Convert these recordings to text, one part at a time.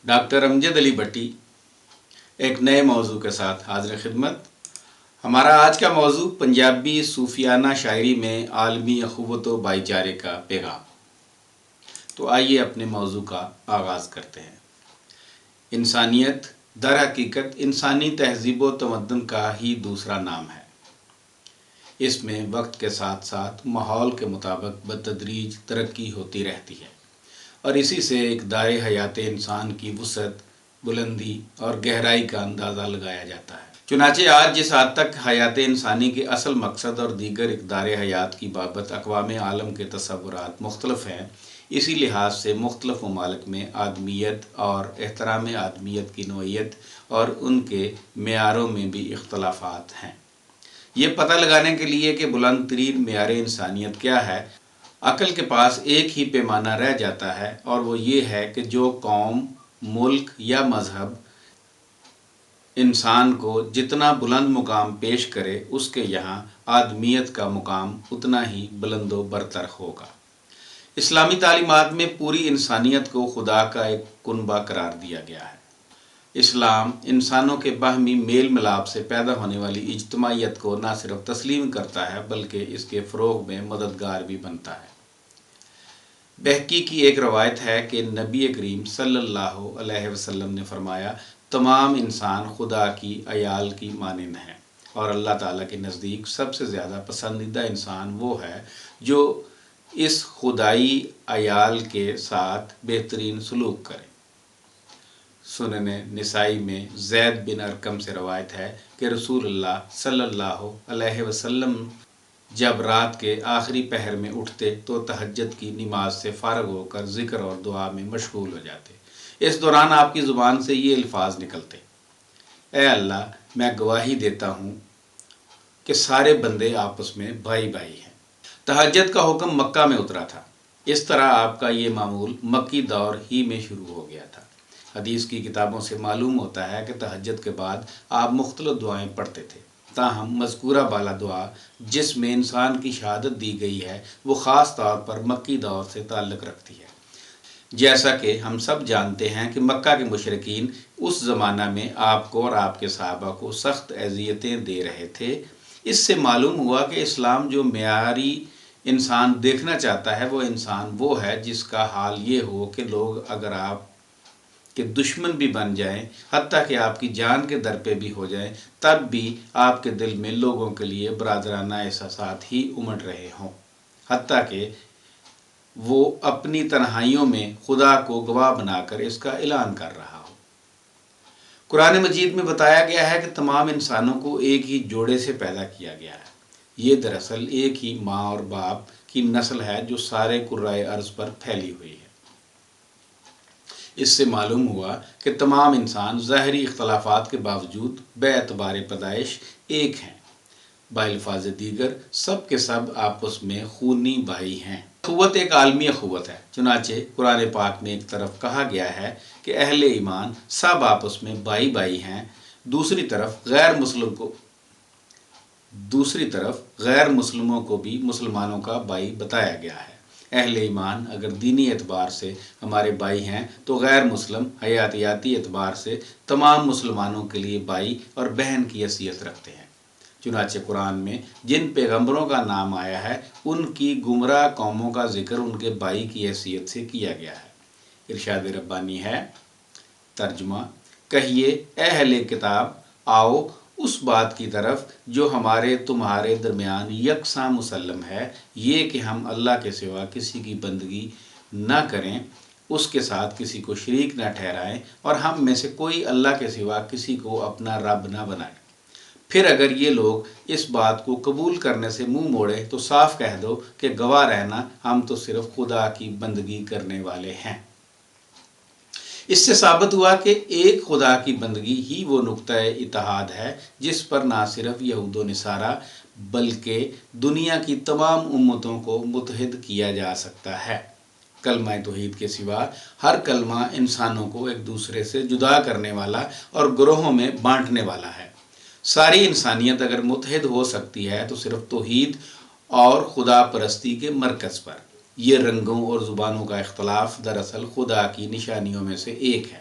Doctor امجد علی بٹی ایک نئے موضوع کے ساتھ حاضر خدمت۔ ہمارا آج کا موضوع پنجابی صوفیانہ شاعری میں عالمی اخوت و بھائی چارے کا پیغام۔ تو آئیے اپنے موضوع کا آغاز کرتے ہیں۔ انسانیت در حقیقت انسانی تہذیب و تمدن کا ہی دوسرا نام ہے۔ اس میں وقت کے ساتھ ساتھ ماحول کے مطابق بتدریج ترقی ہوتی رہتی ہے اور اسی سے ایک دائرۂ حیات انسان کی وسعت، بلندی اور گہرائی کا اندازہ لگایا جاتا ہے۔ چنانچہ آج جس حد تک حیات انسانی کے اصل مقصد اور دیگر اقدار حیات کی بابت اقوام عالم کے تصورات مختلف ہیں، اسی لحاظ سے مختلف ممالک میں آدمیت اور احترام آدمیت کی نوعیت اور ان کے معیاروں میں بھی اختلافات ہیں۔ یہ پتہ لگانے کے لیے کہ بلند ترین معیار انسانیت کیا ہے، عقل کے پاس ایک ہی پیمانہ رہ جاتا ہے، اور وہ یہ ہے کہ جو قوم، ملک یا مذہب انسان کو جتنا بلند مقام پیش کرے، اس کے یہاں آدمیت کا مقام اتنا ہی بلند و برتر ہوگا۔ اسلامی تعلیمات میں پوری انسانیت کو خدا کا ایک کنبہ قرار دیا گیا ہے۔ اسلام انسانوں کے باہمی میل ملاپ سے پیدا ہونے والی اجتماعیت کو نہ صرف تسلیم کرتا ہے بلکہ اس کے فروغ میں مددگار بھی بنتا ہے۔ بہقی کی ایک روایت ہے کہ نبی کریم صلی اللہ علیہ وسلم نے فرمایا، تمام انسان خدا کی عیال کی مانند ہیں، اور اللہ تعالیٰ کے نزدیک سب سے زیادہ پسندیدہ انسان وہ ہے جو اس خدائی عیال کے ساتھ بہترین سلوک کرے۔ سنن نسائی میں زید بن ارقم سے روایت ہے کہ رسول اللہ صلی اللہ علیہ وسلم جب رات کے آخری پہر میں اٹھتے تو تہجد کی نماز سے فارغ ہو کر ذکر اور دعا میں مشغول ہو جاتے۔ اس دوران آپ کی زبان سے یہ الفاظ نکلتے: اے اللہ، میں گواہی دیتا ہوں کہ سارے بندے آپس میں بھائی بھائی ہیں۔ تہجد کا حکم مکہ میں اترا تھا، اس طرح آپ کا یہ معمول مکی دور ہی میں شروع ہو گیا تھا۔ حدیث کی کتابوں سے معلوم ہوتا ہے کہ تہجد کے بعد آپ مختلف دعائیں پڑھتے تھے، تاہم مذکورہ بالا دعا جس میں انسان کی شہادت دی گئی ہے وہ خاص طور پر مکی دور سے تعلق رکھتی ہے۔ جیسا کہ ہم سب جانتے ہیں کہ مکہ کے مشرکین اس زمانہ میں آپ کو اور آپ کے صحابہ کو سخت اذیتیں دے رہے تھے۔ اس سے معلوم ہوا کہ اسلام جو معیاری انسان دیکھنا چاہتا ہے وہ انسان وہ ہے جس کا حال یہ ہو کہ لوگ اگر آپ کہ دشمن بھی بن جائیں، حتیٰ کہ آپ کی جان کے در پہ بھی ہو جائیں، تب بھی آپ کے دل میں لوگوں کے لیے برادرانہ احساسات ہی امڑ رہے ہوں، حتیٰ کہ وہ اپنی تنہائیوں میں خدا کو گواہ بنا کر اس کا اعلان کر رہا ہو۔ قرآن مجید میں بتایا گیا ہے کہ تمام انسانوں کو ایک ہی جوڑے سے پیدا کیا گیا ہے۔ یہ دراصل ایک ہی ماں اور باپ کی نسل ہے جو سارے کرۂ ارض پر پھیلی ہوئی ہے۔ اس سے معلوم ہوا کہ تمام انسان ظاہری اختلافات کے باوجود باعتبار پیدائش ایک ہیں، بالفاظ دیگر سب کے سب آپس میں خونی بھائی ہیں۔ اخوت ایک عالمی اخوت ہے، چنانچہ قرآن پاک میں ایک طرف کہا گیا ہے کہ اہل ایمان سب آپس میں بھائی بھائی ہیں، دوسری طرف غیر مسلموں کو بھی مسلمانوں کا بھائی بتایا گیا ہے۔ اہل ایمان اگر دینی اعتبار سے ہمارے بھائی ہیں تو غیر مسلم حیاتیاتی اعتبار سے تمام مسلمانوں کے لیے بھائی اور بہن کی حیثیت رکھتے ہیں۔ چنانچہ قرآن میں جن پیغمبروں کا نام آیا ہے ان کی گمراہ قوموں کا ذکر ان کے بھائی کی حیثیت سے کیا گیا ہے۔ ارشاد ربانی ہے، ترجمہ: کہیے اے اہل کتاب، آؤ اس بات کی طرف جو ہمارے تمہارے درمیان یکساں مسلم ہے، یہ کہ ہم اللہ کے سوا کسی کی بندگی نہ کریں، اس کے ساتھ کسی کو شریک نہ ٹھہرائیں، اور ہم میں سے کوئی اللہ کے سوا کسی کو اپنا رب نہ بنائے۔ پھر اگر یہ لوگ اس بات کو قبول کرنے سے منہ موڑیں تو صاف کہہ دو کہ گواہ رہنا ہم تو صرف خدا کی بندگی کرنے والے ہیں۔ اس سے ثابت ہوا کہ ایک خدا کی بندگی ہی وہ نقطہ اتحاد ہے جس پر نہ صرف یہود و نصارہ بلکہ دنیا کی تمام امتوں کو متحد کیا جا سکتا ہے۔ کلمہ توحید کے سوا ہر کلمہ انسانوں کو ایک دوسرے سے جدا کرنے والا اور گروہوں میں بانٹنے والا ہے۔ ساری انسانیت اگر متحد ہو سکتی ہے تو صرف توحید اور خدا پرستی کے مرکز پر۔ یہ رنگوں اور زبانوں کا اختلاف دراصل خدا کی نشانیوں میں سے ایک ہے۔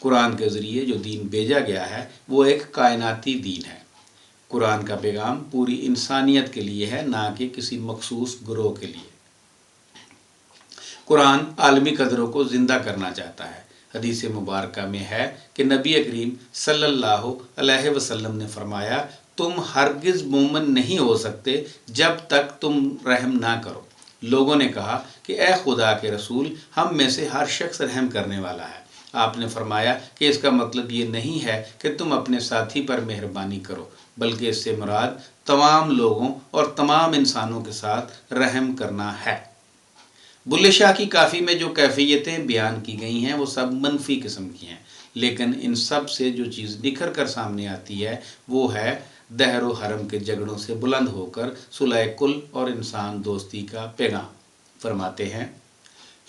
قرآن کے ذریعے جو دین بھیجا گیا ہے وہ ایک کائناتی دین ہے۔ قرآن کا پیغام پوری انسانیت کے لیے ہے، نہ کہ کسی مخصوص گروہ کے لیے۔ قرآن عالمی قدروں کو زندہ کرنا چاہتا ہے۔ حدیث مبارکہ میں ہے کہ نبی کریم صلی اللہ علیہ وسلم نے فرمایا، تم ہرگز مومن نہیں ہو سکتے جب تک تم رحم نہ کرو۔ لوگوں نے کہا کہ اے خدا کے رسول، ہم میں سے ہر شخص رحم کرنے والا ہے۔ آپ نے فرمایا کہ اس کا مطلب یہ نہیں ہے کہ تم اپنے ساتھی پر مہربانی کرو، بلکہ اس سے مراد تمام لوگوں اور تمام انسانوں کے ساتھ رحم کرنا ہے۔ بلے شاہ کی کافی میں جو کیفیتیں بیان کی گئی ہیں وہ سب منفی قسم کی ہیں، لیکن ان سب سے جو چیز نکھر کر سامنے آتی ہے وہ ہے دہر و حرم کے جھگڑوں سے بلند ہو کر صلح کل اور انسان دوستی کا پیغام۔ فرماتے ہیں،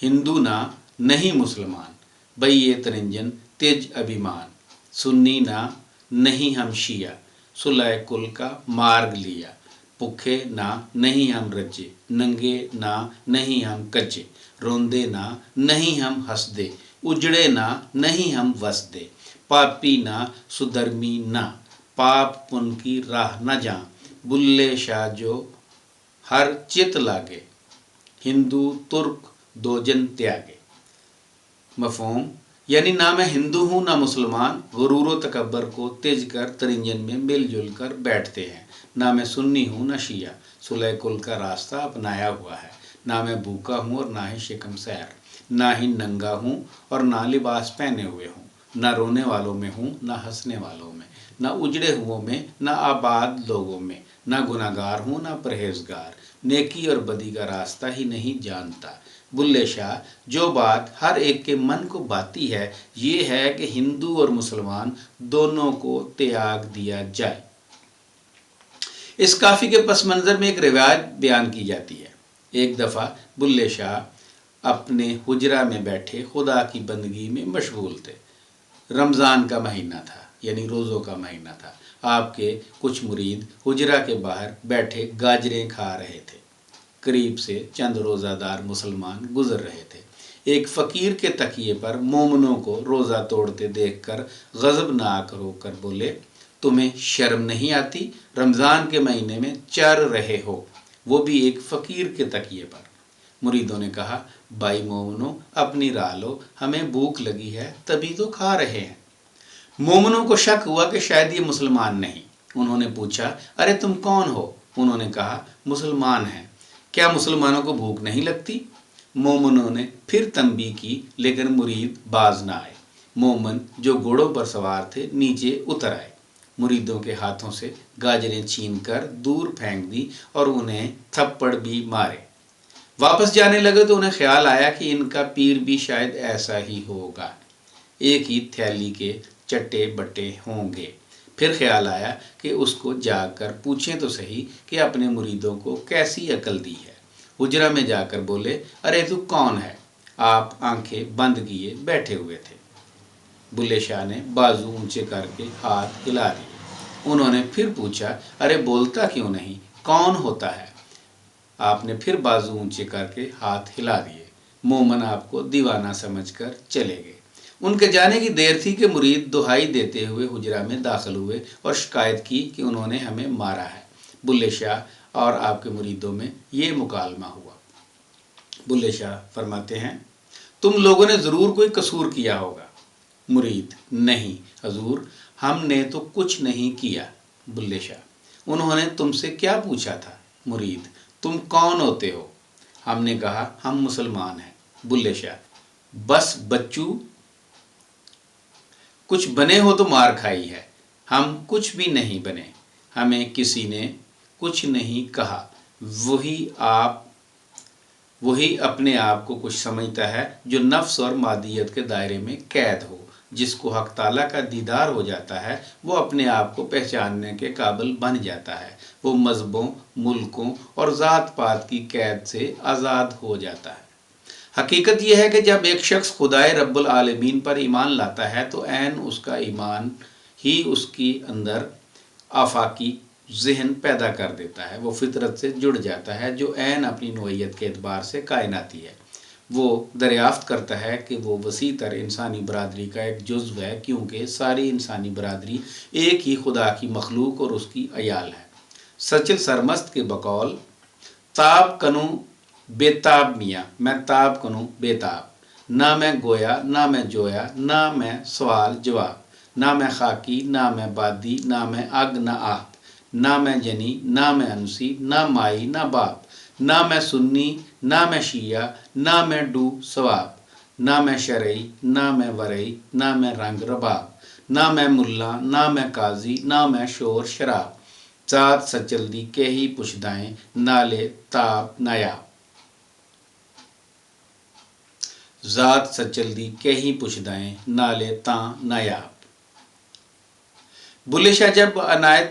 ہندو نہ نہیں مسلمان، بئی ترنجن تیج ابھیمان، سنی نہ نہیں ہم شیعہ، صلح کل کا مارگ لیا، بھوکے نہ نہیں ہم رجے، ننگے نہ نہیں ہم کچے، روندے نہ نہیں ہم ہسدے، اجڑے نہ نہیں ہم وسدے، پاپی نہ سدھرمی نہ، پاپ پن کی راہ نہ جاں، بلے شاہ جو ہر چت لاگے، ہندو ترک دو جن تیاگے۔ مفہوم، یعنی نہ میں ہندو ہوں نہ مسلمان، غرور و تکبر کو تیج کر ترنجن میں مل جل کر بیٹھتے ہیں۔ نہ میں سنی ہوں نہ شیعہ، صلح کل کا راستہ اپنایا ہوا ہے۔ نہ میں بھوکا ہوں اور نہ ہی شکم سیر، نہ ہی ننگا ہوں اور نہ لباس پہنے ہوئے ہوں، نہ رونے والوں میں ہوں نہ ہنسنے والوں میں، نہ اجڑے ہوئوں میں نہ آباد لوگوں میں، نہ گناہ گار ہوں نہ پرہیزگار، نیکی اور بدی کا راستہ ہی نہیں جانتا۔ بلے شاہ، جو بات ہر ایک کے من کو باتی ہے یہ ہے کہ ہندو اور مسلمان دونوں کو تیاگ دیا جائے۔ اس کافی کے پس منظر میں ایک روایت بیان کی جاتی ہے۔ ایک دفعہ بلے شاہ اپنے حجرہ میں بیٹھے خدا کی بندگی میں مشغول تھے۔ رمضان کا مہینہ تھا، یعنی روزوں کا مہینہ تھا۔ آپ کے کچھ مرید حجرہ کے باہر بیٹھے گاجریں کھا رہے تھے۔ قریب سے چند روزہ دار مسلمان گزر رہے تھے۔ ایک فقیر کے تکیے پر مومنوں کو روزہ توڑتے دیکھ کر غضبناک ہو کر بولے، تمہیں شرم نہیں آتی؟ رمضان کے مہینے میں چر رہے ہو، وہ بھی ایک فقیر کے تکیے پر۔ مریدوں نے کہا، بھائی مومنوں، اپنی راہ لو، ہمیں بھوک لگی ہے تبھی تو کھا رہے ہیں۔ مومنوں کو شک ہوا کہ شاید یہ مسلمان نہیں۔ انہوں نے پوچھا، ارے تم کون ہو؟ انہوں نے کہا، مسلمان ہیں۔ کیا مسلمانوں کو بھوک نہیں لگتی؟ مومنوں نے پھر تنبیہ کی، لیکن مرید باز نہ آئے۔ مومن جو گھوڑوں پر سوار تھے نیچے اتر آئے، مریدوں کے ہاتھوں سے گاجریں چھین کر دور پھینک دی اور انہیں تھپڑ بھی مارے۔ واپس جانے لگے تو انہیں خیال آیا کہ ان کا پیر بھی شاید ایسا ہی ہوگا، ایک ہی تھیلی کے چٹے بٹے ہوں گے۔ پھر خیال آیا کہ اس کو جا کر پوچھیں تو صحیح کہ اپنے مریدوں کو کیسی عقل دی ہے۔ حجرہ میں جا کر بولے، ارے تو کون ہے؟ آپ آنکھیں بند کیے بیٹھے ہوئے تھے۔ بلے شاہ نے بازو اونچے کر کے ہاتھ ہلا دیے۔ انہوں نے پھر پوچھا، ارے بولتا کیوں نہیں؟ کون ہوتا ہے؟ آپ نے پھر بازو اونچے کر کے ہاتھ ہلا دیے۔ مومن آپ کو دیوانہ سمجھ کر چلے گئے۔ ان کے جانے کی دیر تھی کہ مرید دہائی دیتے ہوئے حجرہ میں داخل ہوئے اور شکایت کی کہ انہوں نے ہمیں مارا ہے۔ بلے شاہ اور آپ کے مریدوں میں یہ مکالمہ ہوا۔ بلے شاہ فرماتے ہیں، تم لوگوں نے ضرور کوئی قصور کیا ہوگا۔ مرید، نہیں حضور، ہم نے تو کچھ نہیں کیا۔ بلے شاہ، انہوں نے تم سے کیا پوچھا تھا؟ مرید، تم کون ہوتے ہو؟ ہم نے کہا، ہم مسلمان ہیں۔ بلے شاہ، بس بچو، کچھ بنے ہو تو مار کھائی ہے، ہم کچھ بھی نہیں بنے، ہمیں کسی نے کچھ نہیں کہا۔ وہی اپنے آپ کو کچھ سمجھتا ہے جو نفس اور مادیت کے دائرے میں قید ہو۔ جس کو حق تعالیٰ کا دیدار ہو جاتا ہے وہ اپنے آپ کو پہچاننے کے قابل بن جاتا ہے، وہ مذہبوں، ملکوں اور ذات پات کی قید سے آزاد ہو جاتا ہے۔ حقیقت یہ ہے کہ جب ایک شخص خدائے رب العالمین پر ایمان لاتا ہے تو عین اس کا ایمان ہی اس کی اندر آفاقی ذہن پیدا کر دیتا ہے۔ وہ فطرت سے جڑ جاتا ہے جو عین اپنی نوعیت کے اعتبار سے کائناتی ہے۔ وہ دریافت کرتا ہے کہ وہ وسیع تر انسانی برادری کا ایک جزو ہے، کیونکہ ساری انسانی برادری ایک ہی خدا کی مخلوق اور اس کی عیال ہے۔ سچل سرمست کے بقول تاب کنوں بے تاب میاں، میں تاب کنوں بے تاب، نہ میں گویا نہ میں جویا، نہ میں سوال جواب، نہ میں خاکی نہ میں بادی، نہ میں اگ نہ آپ، نہ میں جنی نہ میں انسی، نہ مائی نہ باپ، نہ میں سنی نہ میں شیعہ، نہ میں ڈو ثواب، نہ میں شرعی نہ میں ورعی، نہ میں رنگ رباب، نہ میں ملا نہ میں قاضی، نہ میں شور شراب، ذات سچل دی کہ ہی پشدائیں، نالے تاب نایاب، ذات سچل دی کہ ہی پشدائیں، نالے تاں نایاب۔ بلے شاہ جب عنایت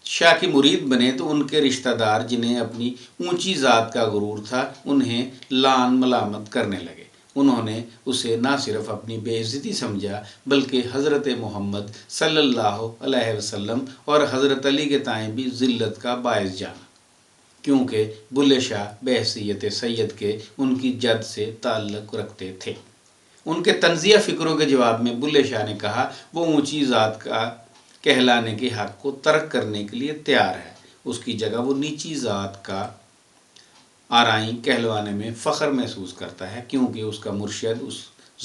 شاہ کی مرید بنے تو ان کے رشتہ دار، جنہیں اپنی اونچی ذات کا غرور تھا، انہیں لان ملامت کرنے لگے۔ انہوں نے اسے نہ صرف اپنی بے عزتی سمجھا بلکہ حضرت محمد صلی اللہ علیہ وسلم اور حضرت علی کے تئیں بھی ذلت کا باعث جانا، کیونکہ بلے شاہ بحیثیت سید کے ان کی جد سے تعلق رکھتے تھے۔ ان کے طنزیہ فکروں کے جواب میں بلے شاہ نے کہا وہ اونچی ذات کا کہلانے کے حق کو ترک کرنے کے لیے تیار ہے، اس کی جگہ وہ نیچی ذات کا آرائیں کہلوانے میں فخر محسوس کرتا ہے، کیونکہ اس کا مرشد اس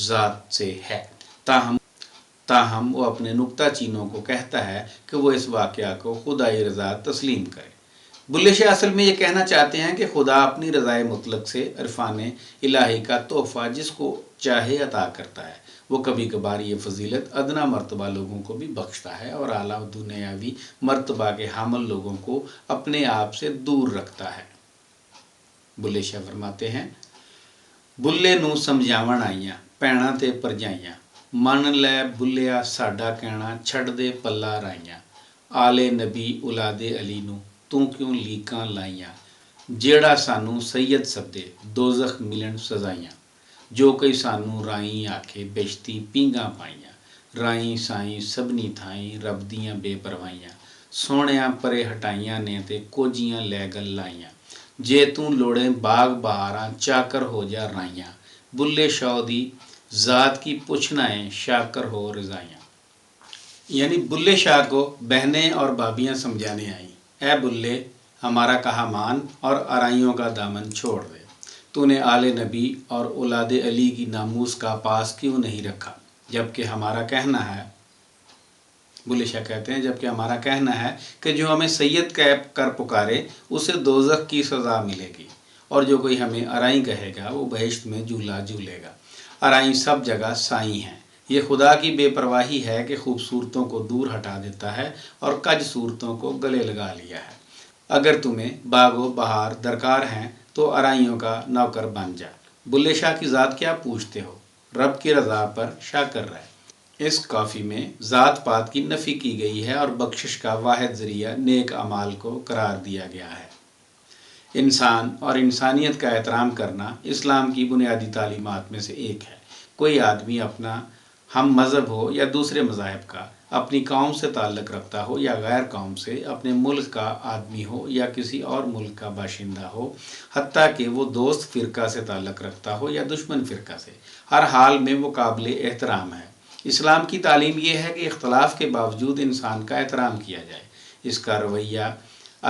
ذات سے ہے۔ تاہم وہ اپنے نکتہ چینوں کو کہتا ہے کہ وہ اس واقعہ کو خدائی رضا تسلیم کرے۔ بلے شاہ اصل میں یہ کہنا چاہتے ہیں کہ خدا اپنی رضائے مطلق سے عرفان الہی کا تحفہ جس کو چاہے عطا کرتا ہے۔ وہ کبھی کبھار یہ فضیلت ادنا مرتبہ لوگوں کو بھی بخشتا ہے اور اعلیٰ دنیاوی مرتبہ کے حامل لوگوں کو اپنے آپ سے دور رکھتا ہے۔ بلے شاہ فرماتے ہیں، بلے نوں سمجھاون آئیاں پیڑاں تے پرجائیاں، من لے بلیا ساڈا کہنا چھڑ دے پلا رائیاں، آلے نبی اولادے علی نوں تو کیوں لیکاں لائیاں، جیڑا سانوں سید سدے دوزخ ملن سزائیاں، جو کئی سانوں رائیں آکھے بیشتی پینگاں پائیاں، رائیں سائیں سبنی تھائیں رب دیاں بے پروائیاں، سونیاں پرے ہٹائیاں نے تے کوجیاں لے گل لائیاں، جے توں لوڑیں باغ بہاراں چاکر ہو جا رائیاں، بلے شاہ دی ذات کی پوچھنا ہے شاکر ہو رضائیاں۔ یعنی بلے شاہ کو بہنیں اور بھابیاں سمجھانے آئیں، اے بلے ہمارا کہا مان اور آرائیوں کا دامن چھوڑ دے، تو نے آل نبی اور اولاد علی کی ناموس کا پاس کیوں نہیں رکھا، جبکہ ہمارا کہنا ہے، بلے شاہ کہتے ہیں جبکہ ہمارا کہنا ہے کہ جو ہمیں سید کہہ کر پکارے اسے دوزخ کی سزا ملے گی، اور جو کوئی ہمیں آرائیں کہے گا وہ بہشت میں جھولا جھولے گا۔ آرائیں سب جگہ سائیں ہیں، یہ خدا کی بے پرواہی ہے کہ خوبصورتوں کو دور ہٹا دیتا ہے اور کج صورتوں کو گلے لگا لیا ہے۔ اگر تمہیں باغ و بہار درکار ہیں تو آرائیوں کا نوکر بن جا۔ بلے شاہ کی ذات کیا پوچھتے ہو، رب کی رضا پر شاکر رہے۔ اس کافی میں ذات پات کی نفی کی گئی ہے اور بخشش کا واحد ذریعہ نیک اعمال کو قرار دیا گیا ہے۔ انسان اور انسانیت کا احترام کرنا اسلام کی بنیادی تعلیمات میں سے ایک ہے۔ کوئی آدمی اپنا ہم مذہب ہو یا دوسرے مذاہب کا، اپنی قوم سے تعلق رکھتا ہو یا غیر قوم سے، اپنے ملک کا آدمی ہو یا کسی اور ملک کا باشندہ ہو، حتیٰ کہ وہ دوست فرقہ سے تعلق رکھتا ہو یا دشمن فرقہ سے، ہر حال میں وہ قابل احترام ہے۔ اسلام کی تعلیم یہ ہے کہ اختلاف کے باوجود انسان کا احترام کیا جائے، اس کا رویہ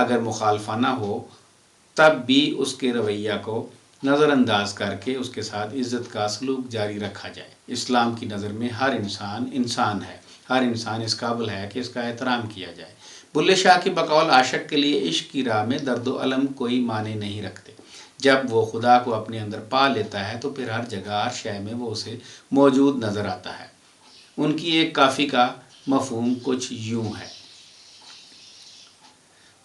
اگر مخالفانہ ہو تب بھی اس کے رویہ کو نظر انداز کر کے اس کے ساتھ عزت کا سلوک جاری رکھا جائے۔ اسلام کی نظر میں ہر انسان انسان ہے، ہر انسان اس قابل ہے کہ اس کا احترام کیا جائے۔ بلے شاہ کے بقول عاشق کے لیے عشق کی راہ میں درد و الم کوئی معنی نہیں رکھتے۔ جب وہ خدا کو اپنے اندر پا لیتا ہے تو پھر ہر جگہ ہر شے میں وہ اسے موجود نظر آتا ہے۔ ان کی ایک کافی کا مفہوم کچھ یوں ہے،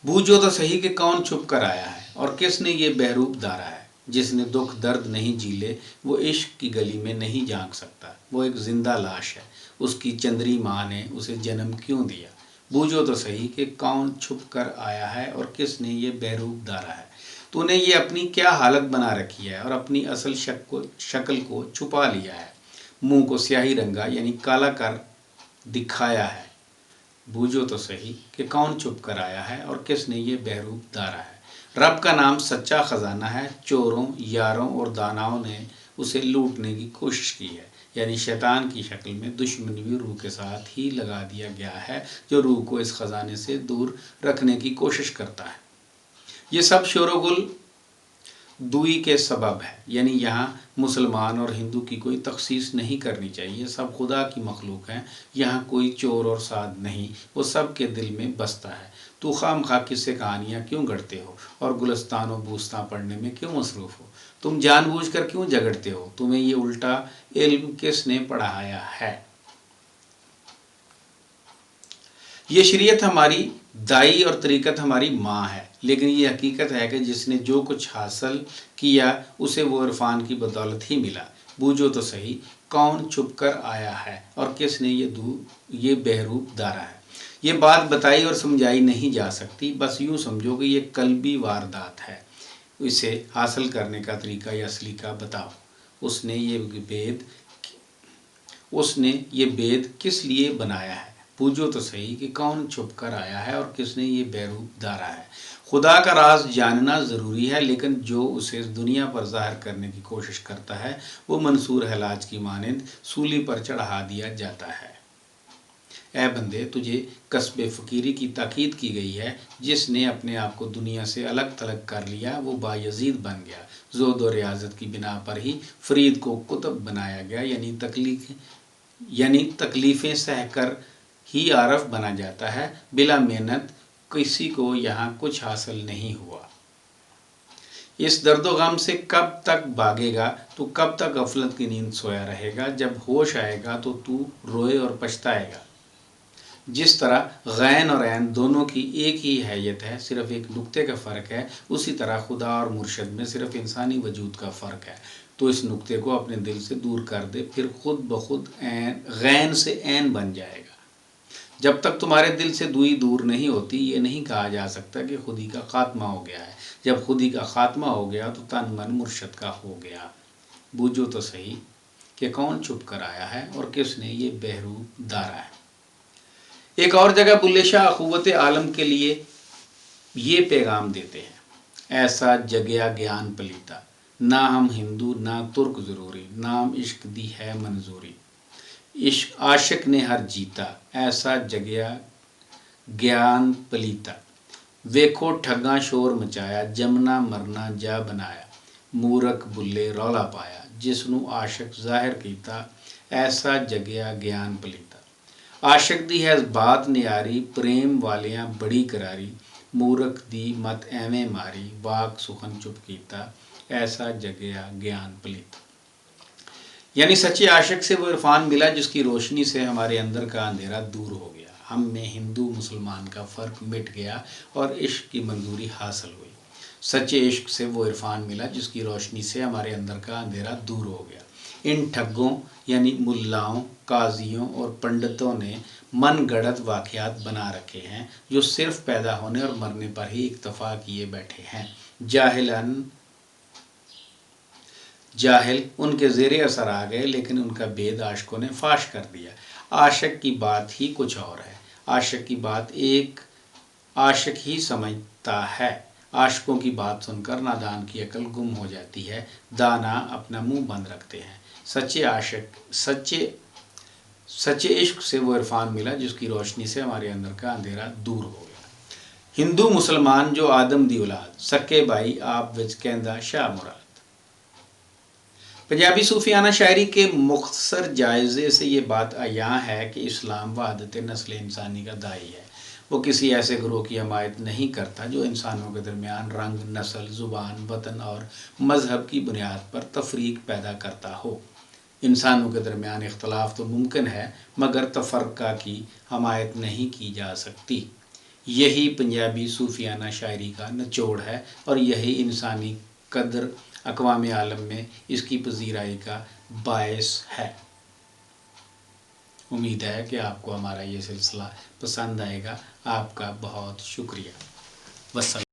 بوجھو تو صحیح کہ کون چھپ کر آیا ہے اور کس نے یہ بہروپ دھارا ہے، جس نے دکھ درد نہیں جھیلے وہ عشق کی گلی میں نہیں جھانک سکتا، وہ ایک زندہ لاش ہے، اس کی چندری ماں نے اسے جنم کیوں دیا، بوجھو تو صحیح کہ کون چھپ کر آیا ہے اور کس نے یہ بہروپ دھارا ہے۔ تو نے یہ اپنی کیا حالت بنا رکھی ہے اور اپنی اصل شکل کو چھپا لیا ہے، منہ کو سیاہی رنگا یعنی کالا کر دکھایا ہے، بوجھو تو صحیح کہ کون چھپ کر آیا ہے اور کس نے یہ بہروپ دھارا ہے۔ رب کا نام سچا خزانہ ہے، چوروں یاروں اور داناؤں نے اسے لوٹنے کی کوشش کی ہے، یعنی شیطان کی شکل میں دشمنی روح کے ساتھ ہی لگا دیا گیا ہے جو روح کو اس خزانے سے دور رکھنے کی کوشش کرتا ہے۔ یہ سب شور و گل دوئی کے سبب ہے، یعنی یہاں مسلمان اور ہندو کی کوئی تخصیص نہیں کرنی چاہیے، سب خدا کی مخلوق ہیں، یہاں کوئی چور اور سعد نہیں، وہ سب کے دل میں بستا ہے۔ تو خام خواہ کس سے کہانیاں کیوں گڑھتے ہو اور گلستان و بوستان پڑھنے میں کیوں مصروف ہو؟ تم جان بوجھ کر کیوں جھگڑتے ہو؟ تمہیں یہ الٹا علم کس نے پڑھایا ہے؟ یہ شریعت ہماری دائی اور طریقت ہماری ماں ہے، لیکن یہ حقیقت ہے کہ جس نے جو کچھ حاصل کیا اسے وہ عرفان کی بدولت ہی ملا۔ بوجھو تو صحیح، کون چھپ کر آیا ہے اور کس نے یہ بہروپ دھارا ہے؟ یہ بات بتائی اور سمجھائی نہیں جا سکتی، بس یوں سمجھو کہ یہ قلبی واردات ہے۔ اسے حاصل کرنے کا طریقہ یا سلیقہ بتاؤ۔ اس نے یہ بید کس لیے بنایا ہے؟ پوچھو تو صحیح کہ کون چھپ کر آیا ہے اور کس نے یہ بہروپ دھارا ہے؟ خدا کا راز جاننا ضروری ہے، لیکن جو اسے دنیا پر ظاہر کرنے کی کوشش کرتا ہے وہ منصور حلاج کی مانند سولی پر چڑھا دیا جاتا ہے۔ اے بندے، تجھے قصب فقیری کی تاکید کی گئی ہے۔ جس نے اپنے آپ کو دنیا سے الگ تھلگ کر لیا وہ بایزید بن گیا۔ زہد و ریاضت کی بنا پر ہی فرید کو قطب بنایا گیا، یعنی تکلیفیں سہ کر ہی عارف بنا جاتا ہے۔ بلا محنت کسی کو یہاں کچھ حاصل نہیں ہوا۔ اس درد و غم سے کب تک بھاگے گا؟ تو کب تک غفلت کی نیند سویا رہے گا؟ جب ہوش آئے گا تو روئے اور پچھتائے گا۔ جس طرح غین اور عین دونوں کی ایک ہی حیت ہے، صرف ایک نقطے کا فرق ہے، اسی طرح خدا اور مرشد میں صرف انسانی وجود کا فرق ہے۔ تو اس نقطے کو اپنے دل سے دور کر دے، پھر خود بخود غین سے عین بن جائے گا۔ جب تک تمہارے دل سے دوئی دور نہیں ہوتی، یہ نہیں کہا جا سکتا کہ خودی کا خاتمہ ہو گیا ہے۔ جب خودی کا خاتمہ ہو گیا تو تن من مرشد کا ہو گیا۔ بوجھو تو صحیح کہ کون چھپ کر آیا ہے اور کس نے یہ بہروپ دھارا ہے۔ ایک اور جگہ بلے شاہ اخوت عالم کے لیے یہ پیغام دیتے ہیں: ایسا جگیا گیان پلیتا، نہ ہم ہندو نہ ترک ضروری، نام عشق دی ہے منظوری، عاشق نے ہر جیتا، ایسا جگیا گیان پلیتا، ویکھو ٹھگاں شور مچایا، جمنا مرنا جا بنایا، مورک بلے رولا پایا، جس نو عاشق ظاہر کیتا، ایسا جگیا گیان پلیتا، عاشق دی ہے بات نیاری، پریم والیاں بڑی کراری، مورک دی مت ایویں ماری، واک سخن چپ کیتا، ایسا جگیا گیان پلیتا۔ یعنی سچے عاشق سے وہ عرفان ملا جس کی روشنی سے ہمارے اندر کا اندھیرا دور ہو گیا، ہم میں ہندو مسلمان کا فرق مٹ گیا اور عشق کی منظوری حاصل ہوئی۔ سچے عشق سے وہ عرفان ملا جس کی روشنی سے ہمارے اندر کا اندھیرا دور ہو گیا۔ ان ٹھگوں یعنی ملاؤں، قاضیوں اور پنڈتوں نے من گڑت واقعات بنا رکھے ہیں جو صرف پیدا ہونے اور مرنے پر ہی اکتفا کیے بیٹھے ہیں۔ جاہل ان کے زیر اثر آ گئے، لیکن ان کا بید عاشقوں نے فاش کر دیا۔ عاشق کی بات ہی کچھ اور ہے۔ عاشق کی بات ایک عاشق ہی سمجھتا ہے۔ عاشقوں کی بات سن کر نادان کی عقل گم ہو جاتی ہے، دانا اپنا منہ بند رکھتے ہیں۔ سچے عشق سے وہ عرفان ملا جس کی روشنی سے ہمارے اندر کا اندھیرا دور ہو گیا۔ ہندو مسلمان جو آدم دی اولاد، سکے بھائی آپ وچ کہندا شاہ مراد۔ پنجابی صوفیانہ شاعری کے مختصر جائزے سے یہ بات عیاں ہے کہ اسلام وحدت نسل انسانی کا داعی ہے۔ وہ کسی ایسے گروہ کی حمایت نہیں کرتا جو انسانوں کے درمیان رنگ، نسل، زبان، وطن اور مذہب کی بنیاد پر تفریق پیدا کرتا ہو۔ انسانوں کے درمیان اختلاف تو ممکن ہے، مگر تفرقہ کی حمایت نہیں کی جا سکتی۔ یہی پنجابی صوفیانہ شاعری کا نچوڑ ہے اور یہی انسانی قدر اقوام عالم میں اس کی پذیرائی کا باعث ہے۔ امید ہے کہ آپ کو ہمارا یہ سلسلہ پسند آئے گا۔ آپ کا بہت شکریہ۔ والسلام۔